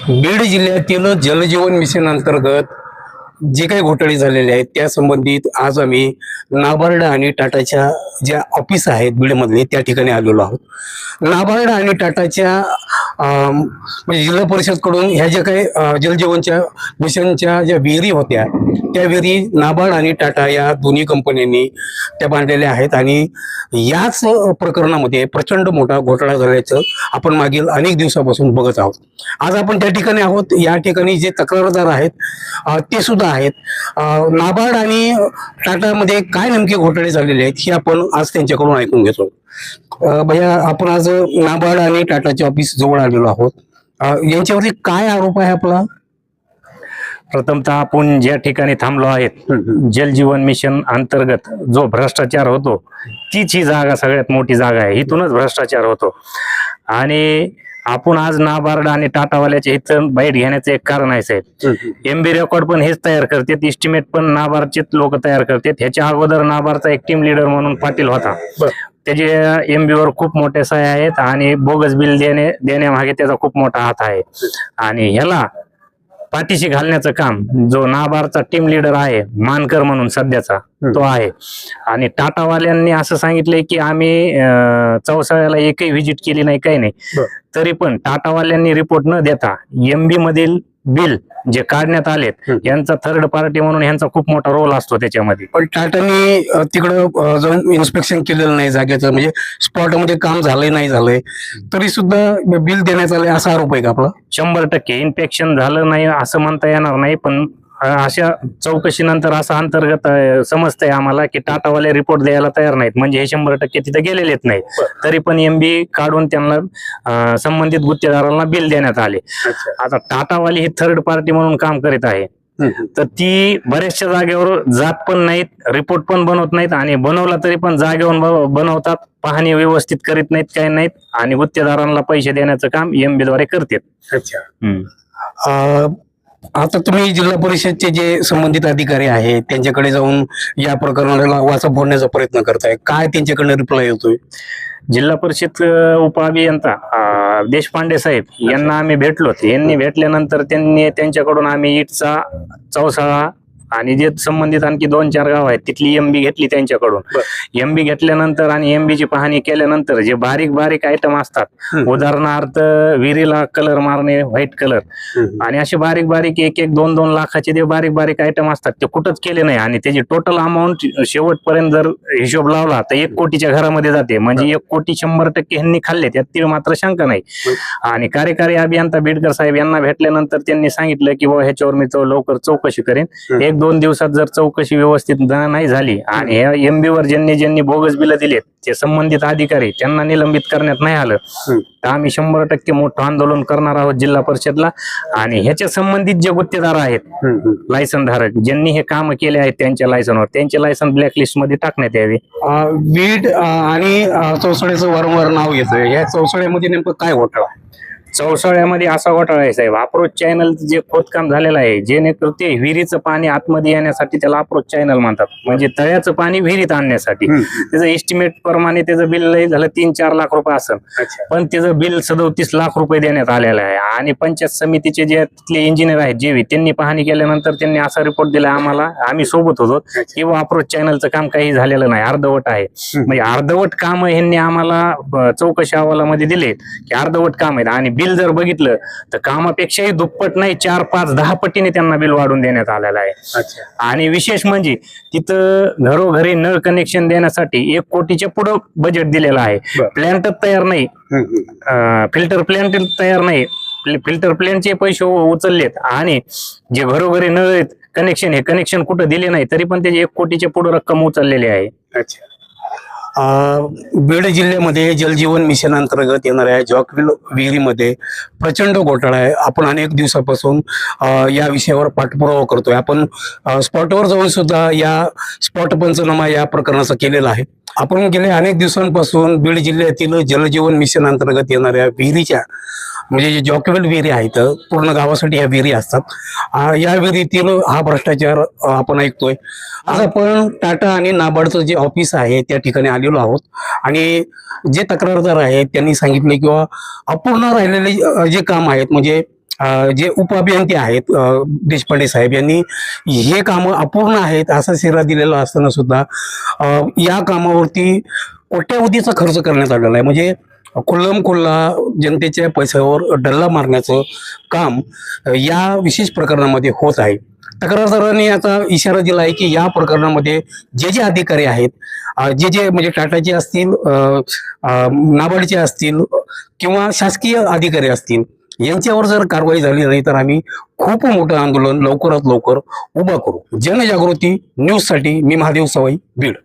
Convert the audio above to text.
बीड जिल्ह्यातील जलजीवन मिशन अंतर्गत जे काही घोटाळे झालेले आहेत त्या संबंधित आज आम्ही नाबार्ड आणि टाटाच्या ज्या ऑफिस आहेत बीडमधले त्या ठिकाणी आलेलो आहोत. नाबार्ड आणि टाटाच्या म्हणजे जिल्हा परिषदकडून ह्या ज्या काही जलजीवनच्या मिशनच्या ज्या विहिरी होत्या त्या विहिरी नाबार्ड आणि टाटा या दोन्ही कंपन्यांनी त्या बांधलेल्या आहेत आणि याच प्रकरणामध्ये प्रचंड मोठा घोटाळा झाल्याचं आपण मागील अनेक दिवसापासून बघत आहोत. आज आपण त्या ठिकाणी आहोत. या ठिकाणी जे तक्रारदार आहेत ते सुद्धा आहेत. नाबार्ड आणि टाटामध्ये काय नेमके घोटाळे झालेले आहेत हे आपण आज त्यांच्याकडून ऐकून घेतो. भैया, आपण आज नाबार्ड आणि टाटाच्या ऑफिस जवळ आलेलो आहोत. यांच्यावरती काय आरोप आहे आपला? प्रथमतः आपण ज्या ठिकाणी थांबलो आहेत जलजीवन मिशन अंतर्गत जो भ्रष्टाचार होतो तीच ही जागा सगळ्यात मोठी जागा आहे. इथूनच भ्रष्टाचार होतो आणि आपण आज नाबार्ड आणि टाटावाल्याच्या इथं बाईट घेण्याचं एक कारण आहे साहेब. एमबी रेकॉर्ड पण हेच तयार करतात, एस्टिमेट पण नाबार्डचेच लोक तयार करतात. ह्याच्या अगोदर नाबार्डचा एक टीम लीडर म्हणून पाटील होता, त्याचे एमबी वर खूप मोठे सह्या आहेत आणि बोगस बिल देण्यामागे त्याचा खूप मोठा हात आहे. आणि ह्याला पाठीशी घालण्याचं काम जो नाबार्डचा टीम लीडर आहे मानकर म्हणून सध्याचा तो आहे. आणि टाटावाल्यांनी असं सांगितलंय की आम्ही चौसाळ्याला एकही व्हिजिट केली नाही, काही नाही. तरी पण टाटावाल्यांनी रिपोर्ट न देता एमबी मधील बिल जे काढण्यात आलेत यांचा थर्ड पार्टी म्हणून यांचा खूप मोठा रोल असतो त्याच्यामध्ये. पण टाटाने तिकडं जाऊन इन्स्पेक्शन केलेलं नाही जागेचं, म्हणजे स्पॉटमध्ये काम झालंय नाही झालंय तरी सुद्धा बिल देण्यात आलंय असा आरोप आहे का आपला? 100% इन्स्पेक्शन झालं नाही असं म्हणता येणार नाही, पण अशा चौकशीनंतर असं अंतर्गत समजतंय आम्हाला की टाटावाले रिपोर्ट द्यायला तयार नाहीत, म्हणजे हे 100% तिथे गेलेलेच नाही. तरी पण एमबी काढून त्यांना संबंधित गुत्तेदारांना बिल देण्यात आले. आता टाटावाली ही थर्ड पार्टी म्हणून काम करीत आहे, तर ती बऱ्याचशा जागेवर जात पण नाहीत, रिपोर्ट पण बनवत नाहीत आणि बनवला तरी पण जागेवर बनवतात, पाहणी व्यवस्थित करीत नाहीत, काही नाहीत आणि गुत्तेदारांना पैसे देण्याचं काम एमबी द्वारे करतात. आता तुम्ही जिल्हा परिषदचे जे संबंधित अधिकारी आहेत त्यांच्याकडे जाऊन या प्रकरणाला वाचा फोडण्याचा प्रयत्न करताय, काय त्यांच्याकडे रिप्लाय येतोय? जिल्हा परिषद उपअभियंता देशपांडे साहेब यांना आम्ही भेटलो. यांनी भेटल्यानंतर त्यांच्याकडून आम्ही इटचा, चौसाळा आणि जे संबंधित आणखी 2-4 गाव आहेत तिथली एमबी घेतली त्यांच्याकडून. एमबी घेतल्यानंतर आणि एमबीची पाहणी केल्यानंतर जे बारीक बारीक आयटम असतात, उदाहरणार्थ विहिरीला कलर मारणे, व्हाईट कलर आणि असे बारीक बारीक 1-2 लाखाचे जे बारीक बारीक आयटम असतात ते कुठंच केले नाही. आणि त्याची टोटल अमाऊंट शेवटपर्यंत जर हिशोब लावला तर 1 कोटीच्या घरामध्ये जाते, म्हणजे 1 कोटी 100% ह्यांनी खाल्ले, त्यात तीळ मात्र शंका नाही. आणि कार्यकारी अभियंता बिडकर साहेब यांना भेटल्यानंतर त्यांनी सांगितलं की बाबा ह्याच्यावर मी लवकर चौकशी करेन. 1-2 दिवसात जर चौकशी व्यवस्थित नाही झाली आणि एमबी वर ज्यांनी बोगस बिल दिलेत ते संबंधित अधिकारी त्यांना निलंबित करण्यात नाही आलं तर आम्ही 100% मोठं आंदोलन करणार आहोत जिल्हा परिषदला. आणि ह्याच्या संबंधित जे गुत्तेदार आहेत, लायसन धारक ज्यांनी हे काम केले आहेत त्यांच्या लायसनवर, त्यांचे लायसन ब्लॅकलिस्ट मध्ये टाकण्यात यावे. बीड आणि चौसाळ्याचं वारंवार नाव येतंय, या चौसाळ्यामध्ये नेमकं काय घोटाळा आहे? चौसाळ्यामध्ये असा घोटाळा आहे साहेब, अप्रोच चॅनल जे खोदकाम झालेलं आहे, जेणेकरून ते विहिरीचं पाणी आतमध्ये येण्यासाठी त्याला अप्रोच चॅनल म्हणतात, म्हणजे तळ्याचं पाणी विहिरीत आणण्यासाठी. त्याचं एस्टिमेट प्रमाणे त्याचं बिल झालं 3-4 लाख रुपये असेल, पण त्याचं बिल 37 लाख रुपये देण्यात आलेलं आहे. आणि पंचायत समितीचे जे तिथले इंजिनियर आहेत जेवी, त्यांनी पाहणी केल्यानंतर त्यांनी असा रिपोर्ट दिला आम्हाला, आम्ही सोबत होतो, किंवा अप्रोच चॅनलचं काम काही झालेलं नाही, अर्धवट आहे. म्हणजे अर्धवट काम ह्यांनी आम्हाला चौकशी अहवालामध्ये दिले की अर्धवट काम आहेत. आणि बिल जर बघितलं तर कामापेक्षाही दुप्पट नाही, 4-5-10 पटीने त्यांना बिल वाढून देण्यात आलेलं आहे. आणि विशेष म्हणजे तिथं घरोघरी नळ कनेक्शन देण्यासाठी 1 कोटीच्या पुढं बजेट दिलेलं आहे. प्लॅन्टच तयार नाही, फिल्टर प्लॅन्ट तयार नाही, फिल्टर प्लॅन्टचे पैसे उचललेत आणि जे घरोघरी नळ कनेक्शन, हे कनेक्शन कुठं दिले नाही तरी पण त्याची 1 कोटीच्या पुढे रक्कम उचललेली आहे. बीड जिल्ह्यामध्ये जलजीवन मिशन अंतर्गत येणाऱ्या जॉकविल विहिरीमध्ये प्रचंड घोटाळा आहे. आपण अनेक दिवसापासून या विषयावर पाठपुरावा करतोय. आपण स्पॉटवर जाऊन सुद्धा या स्पॉट पंचनामा या प्रकरणाचा केलेला आहे. आपण गेल्या अनेक दिवसांपासून बीड जिल्ह्यातील जलजीवन मिशन अंतर्गत येणाऱ्या विहिरीच्या, म्हणजे जे जॉकवेल विहिरी आहेत, पूर्ण गावासाठी ह्या विहिरी असतात, या विहिरीतील हा भ्रष्टाचार आपण ऐकतोय. आज आपण टाटा आणि नाबार्डचं जे ऑफिस आहे त्या ठिकाणी आलेलो आहोत आणि जे तक्रारदार आहेत त्यांनी सांगितले किंवा अपूर्ण राहिलेले जे काम आहेत, म्हणजे जे उपअभियंते आहेत देशपांडे साहेब यांनी हे कामं अपूर्ण आहेत असा सिरा दिलेला असताना सुद्धा या कामावरती कोट्यावधीचा खर्च करण्यात आलेला आहे. म्हणजे खुल्ला जनतेच्या पैशावर डल्ला मारण्याचं काम या विशेष प्रकरणामध्ये होत आहे. तक्रारदारांनी आता इशारा दिला आहे की या प्रकरणामध्ये जे अधिकारी आहेत, जे म्हणजे टाटाचे असतील, नाबार्डचे असतील किंवा शासकीय अधिकारी असतील, यांच्यावर जर कारवाई झाली नाही तर आम्ही खूप मोठं आंदोलन लवकरात लवकर उभा करू. जनजागृती न्यूजसाठी मी महादेव सवाई, बीड.